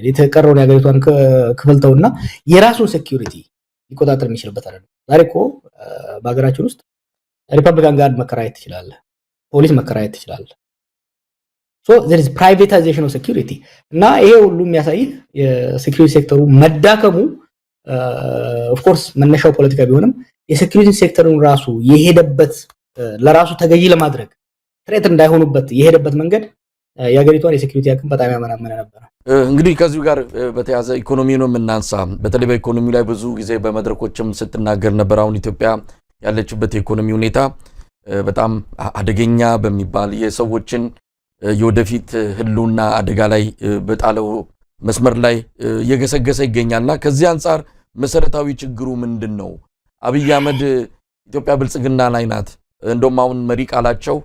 የተቀረውን ያገሪቷን ክፍልተውና የራሱን ሴኩሪቲ ሊቆጣጠር የሚችልበት አይደለም። ዛሬ እኮ በሀገራችን ውስጥ ሪፐብሊካን ጋርድ መከራየት ትችላለህ፣ ፖሊስ መከራየት ትችላለህ። ሶ there is privatization of security እና ይሄ ሁሉ የሚያሳይህ የሴኩሪቲ ሴክተሩ መዳከሙ ኦፍ ኮርስ መነሻው ፖለቲካ ቢሆንም የሴኩሪቲ ሴክተሩን ራሱ የሄደበት ለራሱ ተገዢ ለማድረግ ትሬት እንዳይሆኑበት የሄደበት መንገድ የሀገሪቷን የሴኩሪቲ አቅም በጣም ያመናመነ ነበር። እንግዲህ ከዚሁ ጋር በተያያዘ ኢኮኖሚ ነው የምናንሳ። በተለይ በኢኮኖሚ ላይ ብዙ ጊዜ በመድረኮችም ስትናገር ነበር። አሁን ኢትዮጵያ ያለችበት የኢኮኖሚ ሁኔታ በጣም አደገኛ በሚባል የሰዎችን የወደፊት ህልውና አደጋ ላይ በጣለው መስመር ላይ እየገሰገሰ ይገኛልና ከዚህ አንፃር መሰረታዊ ችግሩ ምንድነው? አብይ አህመድ ኢትዮጵያ ብልጽግና ላይ ናት፣ እንደውም አሁን መሪ ቃላቸው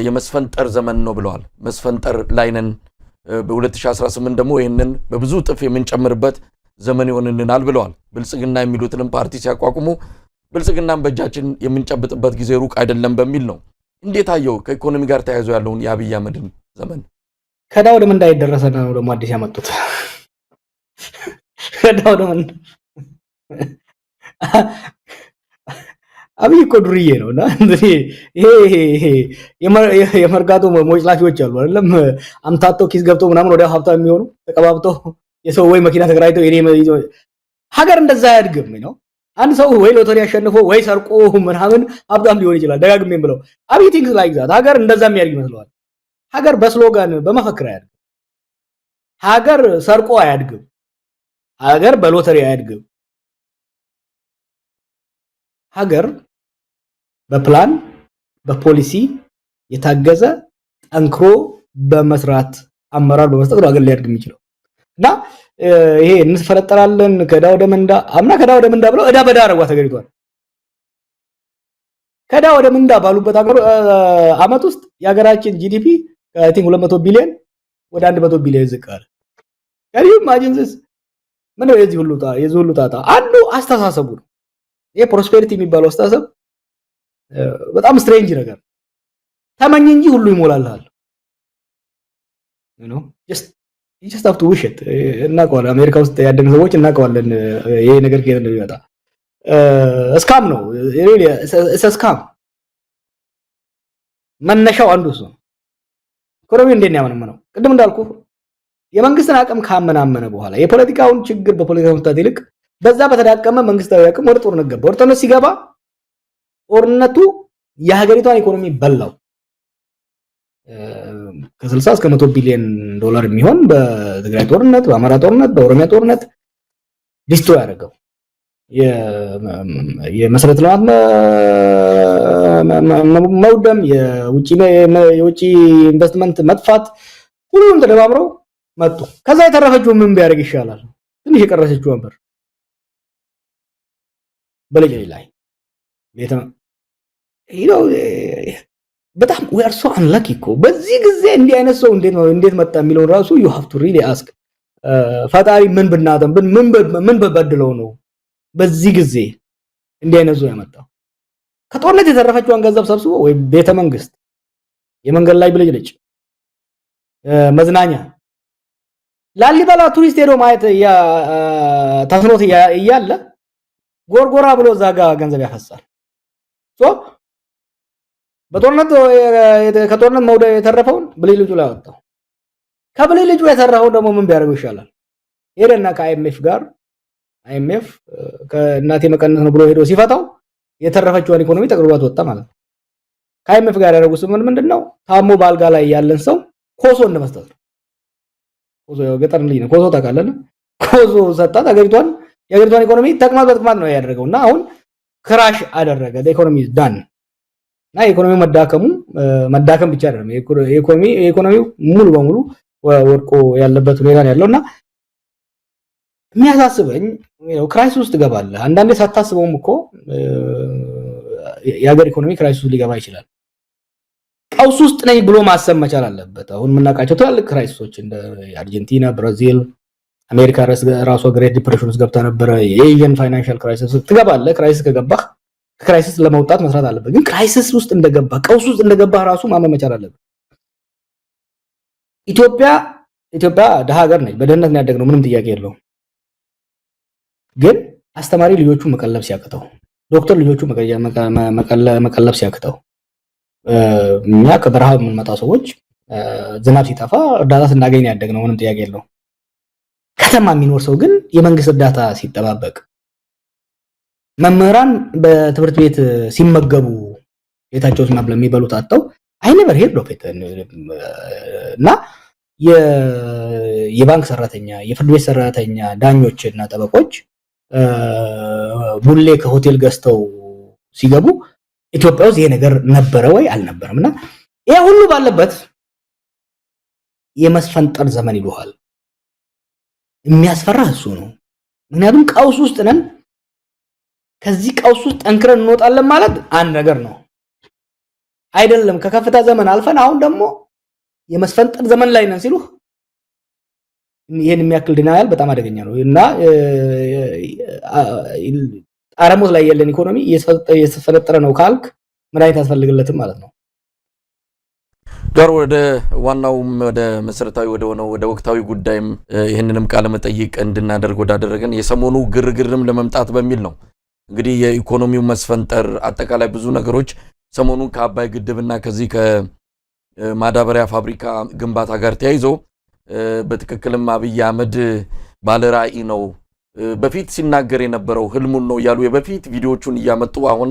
የመስፈንጠር ዘመን ነው ብለዋል። መስፈንጠር ላይ ነን፣ በ2018 ደግሞ ይሄንን በብዙ ጥፍ የምንጨምርበት ዘመን ይሆንልናል ብለዋል። ብልጽግና የሚሉትንም ፓርቲ ሲያቋቁሙ ብልጽግናን በእጃችን የምንጨብጥበት ጊዜ ሩቅ አይደለም በሚል ነው። እንዴት አየው ከኢኮኖሚ ጋር ተያይዞ ያለውን የአብይ አህመድን ዘመን? ከዳው ወደ ምን እንዳይደረሰ ነው ደግሞ አዲስ ያመጡት። ከዳው ወደ ምን አብይ እኮ ዱርዬ ነውና ይሄ የመርጋቶ ሞጭላፊዎች አሉ አይደለም? አምታቶ ኪስ ገብቶ ምናምን ወዲያ ሀብታም የሚሆኑ ተቀባብቶ የሰው ወይ መኪና ተከራይተው የኔ ሀገር እንደዛ አያድግም ነው። አንድ ሰው ወይ ሎተሪ አሸንፎ ወይ ሰርቆ ምናምን ሀብታም ሊሆን ይችላል። ደጋግሜም ብለው አብይ ቲንክስ ላይክ ዛት ሀገር እንደዛ የሚያድግ ይመስለዋል። ሀገር በስሎጋን በመፈክር አያድግም። ሀገር ሰርቆ አያድግም። ሀገር በሎተሪ አያድግም። ሀገር በፕላን በፖሊሲ የታገዘ ጠንክሮ በመስራት አመራር በመስጠት ነው ሀገር ሊያድግ የሚችለው እና ይሄ እንፈለጠራለን ከዳ ወደ መንዳ አምና ከዳ ወደ መንዳ ብለው እዳ በዳ አረጓት ሀገሪቷን። ከዳ ወደ መንዳ ባሉበት አመት ውስጥ የሀገራችን ጂዲፒ አይ ቲንክ 200 ቢሊዮን ወደ 100 ቢሊዮን ዝቅ አለ። ከዚህ ማጂንስ ምን ነው የዚህ ሁሉ ጣጣ አንዱ አስተሳሰቡ ነው። ይሄ ፕሮስፔሪቲ የሚባለው አስተሳሰብ በጣም ስትሬንጅ ነገር ተመኝ እንጂ ሁሉ ይሞላልሃል you just have to wish it እናውቀዋለን። አሜሪካ ውስጥ ያደጉ ሰዎች እናውቀዋለን ይሄ ነገር ከየት እንደሚመጣ። ስካም ነው really ስካም መነሻው አንዱ እሱ ነው። ኢኮኖሚ እንዴት ያመነመነው ቅድም እንዳልኩ የመንግስትን አቅም ካመናመነ በኋላ የፖለቲካውን ችግር በፖለቲካው መፍታት ይልቅ በዛ በተዳቀመ መንግስታዊ አቅም ወደ ጦርነት ገባ። ወደ ጦርነት ሲገባ ጦርነቱ የሀገሪቷን ኢኮኖሚ በላው። ከ60 እስከ 100 ቢሊዮን ዶላር የሚሆን በትግራይ ጦርነት፣ በአማራ ጦርነት፣ በኦሮሚያ ጦርነት ዲስትሮይ ያደረገው የመሰረተ ልማት መውደም፣ የውጪ ኢንቨስትመንት መጥፋት ሁሉም ተደማምረው መጡ። ከዛ የተረፈችው ምን ቢያደርግ ይሻላል? ትንሽ የቀረሰችው ነበር በለጀ ላይ በጣም we are so unlucky እኮ በዚህ ጊዜ እንዲህ አይነት ሰው እንዴት መጣ የሚለው ራሱ you have to really ask ፈጣሪ ምን ብናደም ምን በበድለው ነው በዚህ ጊዜ እንዲህ አይነት ሰው ያመጣው? ከጦርነት የተረፈችውን ገንዘብ ሰብስቦ ወይ ቤተ መንግስት፣ የመንገድ ላይ ብልጭልጭ፣ መዝናኛ፣ ላሊበላ ቱሪስት ሄዶ ማየት ተስኖት እያለ ጎርጎራ ብሎ ዛጋ ገንዘብ ያፈሳል። በጦርነት ከጦርነት መውደ የተረፈውን ብልጭልጩ ላይ አወጣው። ከብልጭልጩ የተረፈው ደግሞ ምን ቢያደርገው ይሻላል? ሄደና ከአይኤምኤፍ ጋር አይኤምኤፍ ከእናቴ መቀነስ ነው ብሎ ሄዶ ሲፈታው የተረፈችውን ኢኮኖሚ ተቀርቧት ወጣ ማለት ነው። ከአይኤምኤፍ ጋር ያደረጉት ስምምነት ምንድነው? ታሞ ባልጋ ላይ ያለን ሰው ኮሶ እንደመስጠት ነው። ኮሶ ገጠር ልጅ ነው። ኮሶ ታውቃለህ? ኮሶ ሰጣት። የሀገሪቷን ኢኮኖሚ ተቅማጥ በተቅማጥ ነው ያደረገውና አሁን ክራሽ አደረገ። ኢኮኖሚ ዳን እና የኢኮኖሚው መዳከም ብቻ አይደለም፣ የኢኮኖሚው ሙሉ በሙሉ ወድቆ ያለበት ሁኔታ ነው ያለውና የሚያሳስበኝ ክራይሲስ ውስጥ ገባለ። አንዳንዴ ሳታስበውም እኮ የሀገር ኢኮኖሚ ክራይሲስ ውስጥ ሊገባ ይችላል። ቀውስ ውስጥ ነኝ ብሎ ማሰብ መቻል አለበት። አሁን የምናውቃቸው ትላልቅ ክራይሲሶች እንደ አርጀንቲና፣ ብራዚል፣ አሜሪካ ራሷ ግሬት ዲፕሬሽን ውስጥ ገብታ ነበር። የኤዥን ፋይናንሻል ክራይሲስ ትገባለህ። ክራይሲስ ከገባህ ከክራይሲስ ለመውጣት መስራት አለበት። ግን ክራይሲስ ውስጥ እንደገባህ ቀውስ ውስጥ እንደገባህ ራሱ ማመን መቻል አለበት። ኢትዮጵያ ኢትዮጵያ ደሃ ሀገር ነች። በድህነት ነው ያደግነው፣ ምንም ጥያቄ የለውም። ግን አስተማሪ ልጆቹ መቀለብ ሲያቅተው፣ ዶክተር ልጆቹ መቀለብ ሲያቅተው፣ እኛ ከበረሃ የምንመጣ ሰዎች ዝናብ ሲጠፋ እርዳታ ስናገኝ ያደግነው፣ ምንም ጥያቄ የለውም። ከተማ የሚኖር ሰው ግን የመንግስት እርዳታ ሲጠባበቅ፣ መምህራን በትምህርት ቤት ሲመገቡ ቤታቸው ዝናብ ለሚበሉት አጥተው አይነበር ሄድ ነው እና የባንክ ሰራተኛ፣ የፍርድ ቤት ሰራተኛ፣ ዳኞች እና ጠበቆች ቡሌ ከሆቴል ገዝተው ሲገቡ ኢትዮጵያ ውስጥ ይሄ ነገር ነበረ ወይ አልነበረም? እና ይሄ ሁሉ ባለበት የመስፈንጠር ዘመን ይሉሃል። የሚያስፈራ እሱ ነው። ምክንያቱም ቀውስ ውስጥ ነን። ከዚህ ቀውስ ውስጥ ጠንክረን እንወጣለን ማለት አንድ ነገር ነው አይደለም። ከከፍታ ዘመን አልፈን አሁን ደግሞ የመስፈንጠር ዘመን ላይ ነን ሲሉ ይሄን የሚያክል ዲናያል በጣም አደገኛ ነው እና ጣረሞት ላይ ያለን ኢኮኖሚ እየተፈነጠረ ነው ካልክ መድኃኒት ያስፈልግለትም ማለት ነው። ጋር ወደ ዋናው ወደ መሰረታዊ ወደ ሆነው ወደ ወቅታዊ ጉዳይም ይሄንንም ቃለ መጠይቅ እንድናደርግ ወዳደረገን የሰሞኑ ግርግርም ለመምጣት በሚል ነው። እንግዲህ የኢኮኖሚው መስፈንጠር አጠቃላይ ብዙ ነገሮች ሰሞኑን ከአባይ ግድብና ከዚህ ከማዳበሪያ ፋብሪካ ግንባታ ጋር ተያይዞ በትክክልም አብይ አህመድ ባለራዕይ ነው፣ በፊት ሲናገር የነበረው ህልሙን ነው ያሉ የበፊት ቪዲዮቹን እያመጡ አሁን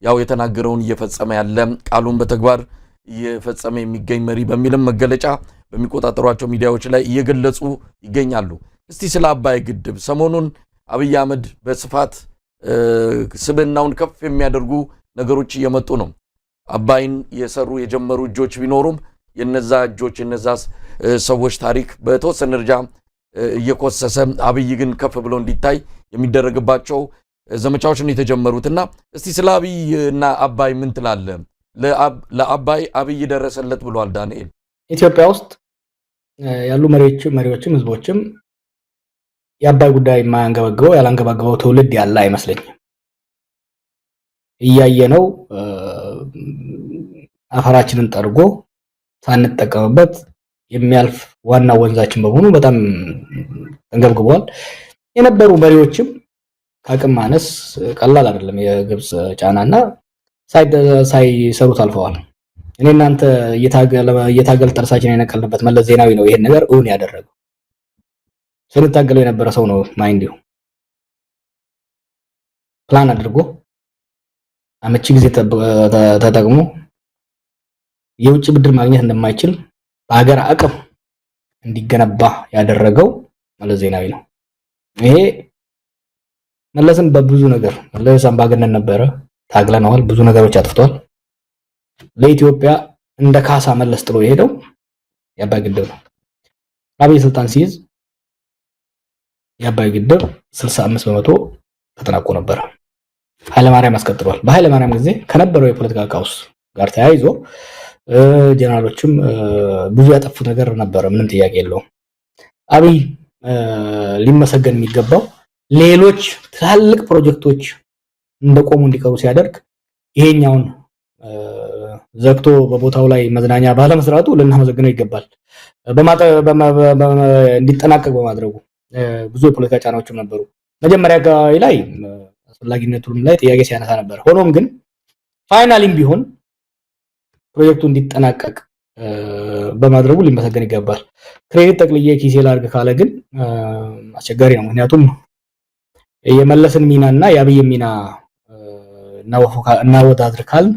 ያው የተናገረውን እየፈጸመ ያለ ቃሉን በተግባር እየፈጸመ የሚገኝ መሪ በሚልም መገለጫ በሚቆጣጠሯቸው ሚዲያዎች ላይ እየገለጹ ይገኛሉ። እስቲ ስለ አባይ ግድብ ሰሞኑን አብይ አህመድ በስፋት ስብናውን ከፍ የሚያደርጉ ነገሮች እየመጡ ነው። አባይን የሰሩ የጀመሩ እጆች ቢኖሩም የነዛ እጆች የነዛ ሰዎች ታሪክ በተወሰነ ደረጃ እየኮሰሰ አብይ ግን ከፍ ብሎ እንዲታይ የሚደረግባቸው ዘመቻዎችን የተጀመሩትና እስቲ ስለ አብይ እና አባይ ምን ትላለህ? ለአባይ አብይ ደረሰለት ብሏል ዳንኤል። ኢትዮጵያ ውስጥ ያሉ መሪዎችም ህዝቦችም የአባይ ጉዳይ የማያንገበግበው ያላንገበግበው ትውልድ ያለ አይመስለኝም። እያየነው አፈራችንን ጠርጎ ሳንጠቀምበት የሚያልፍ ዋና ወንዛችን በመሆኑ በጣም ተንገብግቧል። የነበሩ መሪዎችም ከአቅም ማነስ ቀላል አይደለም የግብጽ ጫናና ሳይሰሩት አልፈዋል። እኔ እናንተ እየታገል ጥርሳችን የነቀልንበት መለስ ዜናዊ ነው ይሄን ነገር እውን ያደረገው። ስንታገለው የነበረ ሰው ነው ማይንዲው ፕላን አድርጎ አመቺ ጊዜ ተጠቅሞ የውጭ ብድር ማግኘት እንደማይችል በሀገር አቅም እንዲገነባ ያደረገው መለስ ዜናዊ ነው። ይሄ መለስም በብዙ ነገር መለስ አምባገነን ነበረ፣ ታግለነዋል፣ ብዙ ነገሮች አጥፍቷል። ለኢትዮጵያ እንደ ካሳ መለስ ጥሎ የሄደው የአባይ ግድብ ነው። አብይ ስልጣን ሲይዝ የአባይ ግድብ 65% ተጠናቆ ነበር። ኃይለማርያም አስቀጥሏል። በኃይለማርያም ጊዜ ከነበረው የፖለቲካ ቀውስ ጋር ተያይዞ ጀነራሎችም ብዙ ያጠፉት ነገር ነበረ፣ ምንም ጥያቄ የለውም። አብይ ሊመሰገን የሚገባው ሌሎች ትላልቅ ፕሮጀክቶች እንደቆሙ እንዲቀሩ ሲያደርግ ይሄኛውን ዘግቶ በቦታው ላይ መዝናኛ ባለመስራቱ ልናመሰግነው ይገባል። እንዲጠናቀቅ በማድረጉ ብዙ የፖለቲካ ጫናዎችም ነበሩ። መጀመሪያ አካባቢ ላይ አስፈላጊነቱም ላይ ጥያቄ ሲያነሳ ነበር። ሆኖም ግን ፋይናሊም ቢሆን ፕሮጀክቱ እንዲጠናቀቅ በማድረጉ ሊመሰገን ይገባል። ክሬዲት ጠቅልዬ ኪሴ ላድርግ ካለ ግን አስቸጋሪ ነው። ምክንያቱም የመለስን ሚናና የአብይ ሚና እናወዳድር ካልን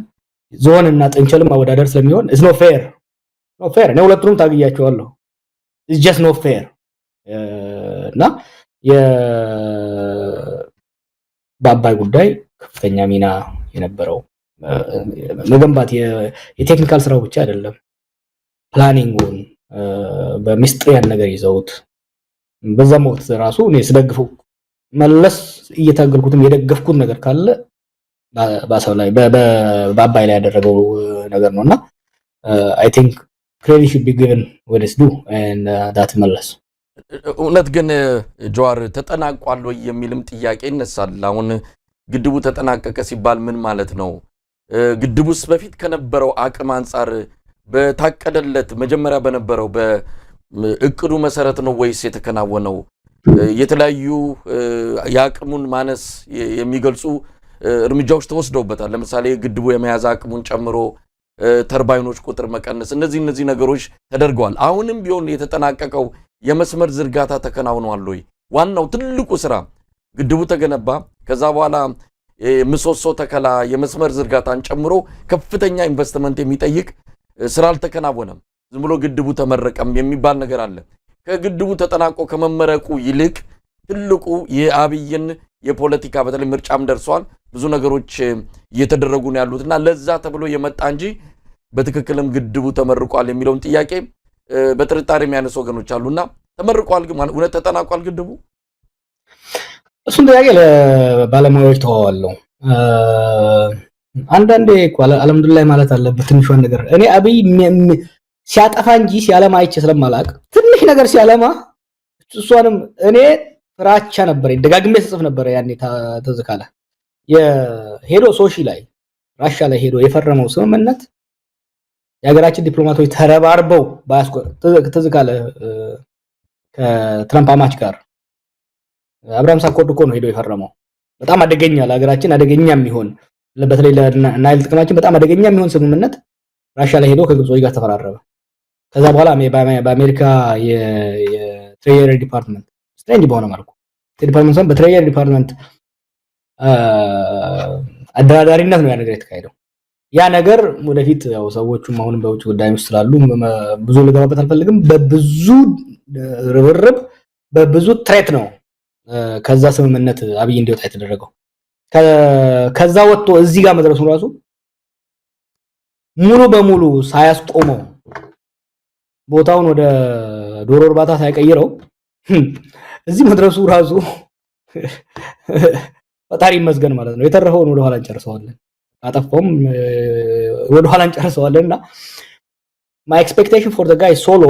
ዞን እና ጥንቸልም ማወዳደር ስለሚሆን it's not fair ነው። ሁለቱንም ታግያቸዋለሁ። it's just not fair እና በአባይ ጉዳይ ከፍተኛ ሚና የነበረው መገንባት የቴክኒካል ስራው ብቻ አይደለም፣ ፕላኒንጉን በሚስጥር ያን ነገር ይዘውት በዛም ወቅት ራሱ እኔ ስደግፈው መለስ እየታገልኩትም የደገፍኩት ነገር ካለ ባሰው ላይ በአባይ ላይ ያደረገው ነገር ነውና I think credit should be given what is due and that መለስ እውነት ግን ጀዋር ተጠናቋል ወይ የሚልም ጥያቄ ይነሳል። አሁን ግድቡ ተጠናቀቀ ሲባል ምን ማለት ነው? ግድቡስ በፊት ከነበረው አቅም አንፃር በታቀደለት መጀመሪያ በነበረው እቅዱ መሰረት ነው ወይስ የተከናወነው? የተለያዩ የአቅሙን ማነስ የሚገልጹ እርምጃዎች ተወስደውበታል። ለምሳሌ ግድቡ የመያዝ አቅሙን ጨምሮ ተርባይኖች ቁጥር መቀነስ፣ እነዚህ ነገሮች ተደርገዋል። አሁንም ቢሆን የተጠናቀቀው የመስመር ዝርጋታ ተከናውኗል ወይ? ዋናው ትልቁ ስራ ግድቡ ተገነባ፣ ከዛ በኋላ ምሰሶ ተከላ፣ የመስመር ዝርጋታን ጨምሮ ከፍተኛ ኢንቨስትመንት የሚጠይቅ ስራ አልተከናወነም። ዝም ብሎ ግድቡ ተመረቀም የሚባል ነገር አለ። ከግድቡ ተጠናቆ ከመመረቁ ይልቅ ትልቁ የአብይን የፖለቲካ በተለይ ምርጫም ደርሷል፣ ብዙ ነገሮች እየተደረጉ ነው ያሉትና ለዛ ተብሎ የመጣ እንጂ በትክክልም ግድቡ ተመርቋል የሚለውን ጥያቄ በጥርጣሬ የሚያነሱ ወገኖች አሉና ተመርቋል ግን እውነት ተጠናቋል ግድቡ? እሱን ጥያቄ ለባለሙያዎች ተዋዋለሁ። አንዳንዴ እኮ አልሐምዱሊላህ ማለት አለበት ትንሿን ነገር። እኔ አብይ ሲያጠፋ እንጂ ሲያለማ አይቼ ስለማላቅ ትንሽ ነገር ሲያለማ እሷንም እኔ ፍራቻ ነበር፣ ደጋግሜ ጽፍ ነበር። ያኔ ተዝካለ የሄዶ ሶሺ ላይ ራሻ ላይ ሄዶ የፈረመው ስምምነት የሀገራችን ዲፕሎማቶች ተረባርበው ተዝካለ ከትራምፕ አማች ጋር አብርሃም ሳኮርድ እኮ ነው ሄዶ የፈረመው። በጣም አደገኛ ለሀገራችን አደገኛ የሚሆን በተለይ ለናይል ጥቅማችን በጣም አደገኛ የሚሆን ስምምነት ራሻ ላይ ሄዶ ከግብጾች ጋር ተፈራረመ። ከዛ በኋላ በአሜሪካ የትሬጀሪ ዲፓርትመንት ስትሬንጅ በሆነ መልኩ ዲፓርትመንት በትሬጀሪ ዲፓርትመንት አደራዳሪነት ነው ያ ነገር የተካሄደው። ያ ነገር ወደፊት ያው ሰዎቹም አሁንም በውጭ ጉዳይ ውስጥ ስላሉ ብዙ ልገባበት አልፈልግም። በብዙ ርብርብ በብዙ ትሬት ነው ከዛ ስምምነት አብይ እንዲወጣ የተደረገው። ከዛ ወጥቶ እዚህ ጋር መድረሱ ራሱ ሙሉ በሙሉ ሳያስቆመው ቦታውን ወደ ዶሮ እርባታ ሳይቀይረው እዚህ መድረሱ ራሱ ፈጣሪ ይመስገን ማለት ነው። የተረፈውን ወደ ኋላ እንጨርሰዋለን፣ አጠፋውም ወደ ኋላ እንጨርሰዋለንና my expectation for the guy solo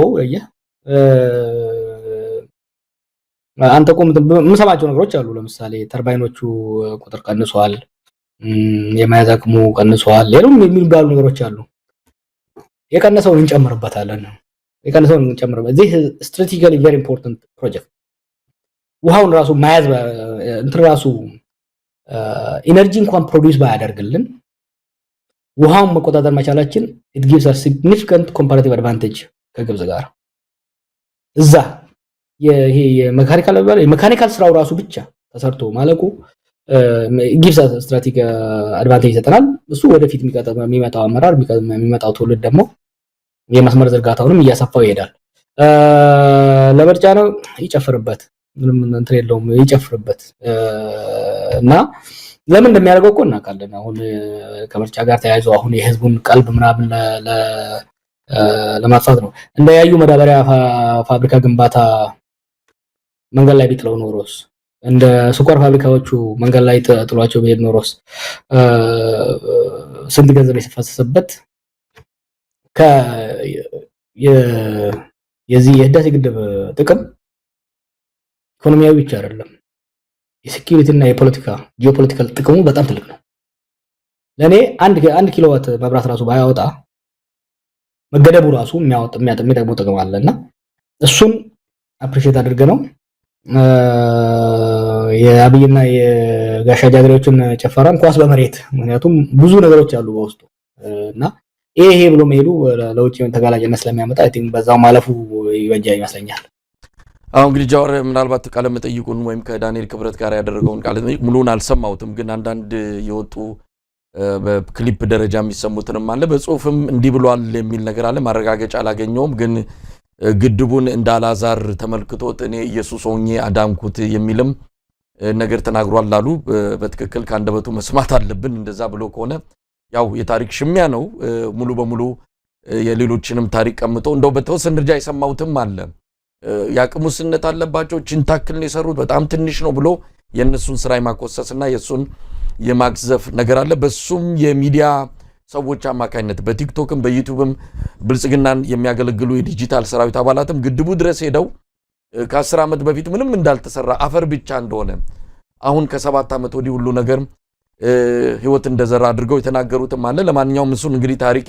አንተ ቆም የምሰማቸው ነገሮች አሉ። ለምሳሌ ተርባይኖቹ ቁጥር ቀንሷል፣ የመያዝ አቅሙ ቀንሷል፣ ሌሎም የሚባሉ ነገሮች አሉ። የቀነሰውን እንጨምርበታለን። this is strategically very important project። ውሃውን ራሱ መያዝ እንትን ራሱ ኢነርጂ እንኳን ፕሮዲዩስ ባያደርግልን ውሃውን መቆጣጠር መቻላችን it gives us significant comparative advantage ከግብጽ ጋር እዛ ይሄ የሜካኒካል ስራው ራሱ ብቻ ተሰርቶ ማለቁ gives us strategic advantage ይሰጠናል። እሱ ወደፊት የሚመጣው አመራር የሚመጣው ትውልድ ደግሞ የመስመር ዝርጋታውንም እያሰፋው ይሄዳል። ለምርጫ ነው ይጨፍርበት፣ ምንም እንትን የለውም ይጨፍርበት እና ለምን እንደሚያደርገው እኮ እናውቃለን። አሁን ከምርጫ ጋር ተያይዞ አሁን የህዝቡን ቀልብ ምናምን ለማጥፋት ነው። እንደ ያዩ መዳበሪያ ፋብሪካ ግንባታ መንገድ ላይ ቢጥለው ኖሮስ፣ እንደ ስኳር ፋብሪካዎቹ መንገድ ላይ ጥሏቸው ቢሄድ ኖሮስ ስንት ገንዘብ የፈሰሰበት የዚህ የህዳሴ ግድብ ጥቅም ኢኮኖሚያዊ ብቻ አይደለም፣ የሴኩሪቲ እና ጂኦፖለቲካል ጥቅሙ በጣም ትልቅ ነው። ለኔ አንድ ኪሎዋት መብራት ራሱ ባያወጣ መገደቡ ራሱ የሚጠቅመው ጥቅም አለና እሱን አፕሪሺየት አድርገ ነው የአብይና የጋሻ ጃግሬዎችን ጨፈራን ኳስ በመሬት ምክንያቱም ብዙ ነገሮች አሉ በውስጡ እና ይሄ ብሎ መሄዱ ለውጭ ተጋላጭነት ስለሚያመጣ አይ ቲንክ በዛው ማለፉ ይበጃ ይመስለኛል። አሁን እንግዲህ ጃዋር ምናልባት ቃለ መጠይቁን ወይም ከዳንኤል ክብረት ጋር ያደረገውን ቃለ መጠይቅ ሙሉን አልሰማሁትም፣ ግን አንዳንድ የወጡ በክሊፕ ደረጃ የሚሰሙትንም አለ፣ በጽሁፍም እንዲህ ብሏል የሚል ነገር አለ። ማረጋገጫ አላገኘውም፣ ግን ግድቡን እንዳላዛር ተመልክቶት እኔ ኢየሱስ ሆኜ አዳንኩት የሚልም ነገር ተናግሯል አሉ። በትክክል ከአንደበቱ መስማት አለብን። እንደዛ ብሎ ከሆነ ያው የታሪክ ሽሚያ ነው። ሙሉ በሙሉ የሌሎችንም ታሪክ ቀምጦ እንደው በተወሰነ ደረጃ የሰማሁትም አለ። ያቅሙ ስነት አለባቸው ችንታክል ነው የሰሩት በጣም ትንሽ ነው ብሎ የነሱን ስራ የማቆሰስና የሱን የማግዘፍ ነገር አለ። በሱም የሚዲያ ሰዎች አማካኝነት በቲክቶክም በዩቲዩብም ብልጽግናን የሚያገለግሉ የዲጂታል ሰራዊት አባላትም ግድቡ ድረስ ሄደው ከ10 ዓመት በፊት ምንም እንዳልተሰራ አፈር ብቻ እንደሆነ አሁን ከ7 ዓመት ወዲህ ሁሉ ነገር ህይወት እንደዘራ አድርገው የተናገሩትም አለ። ለማንኛውም እሱን እንግዲህ ታሪክ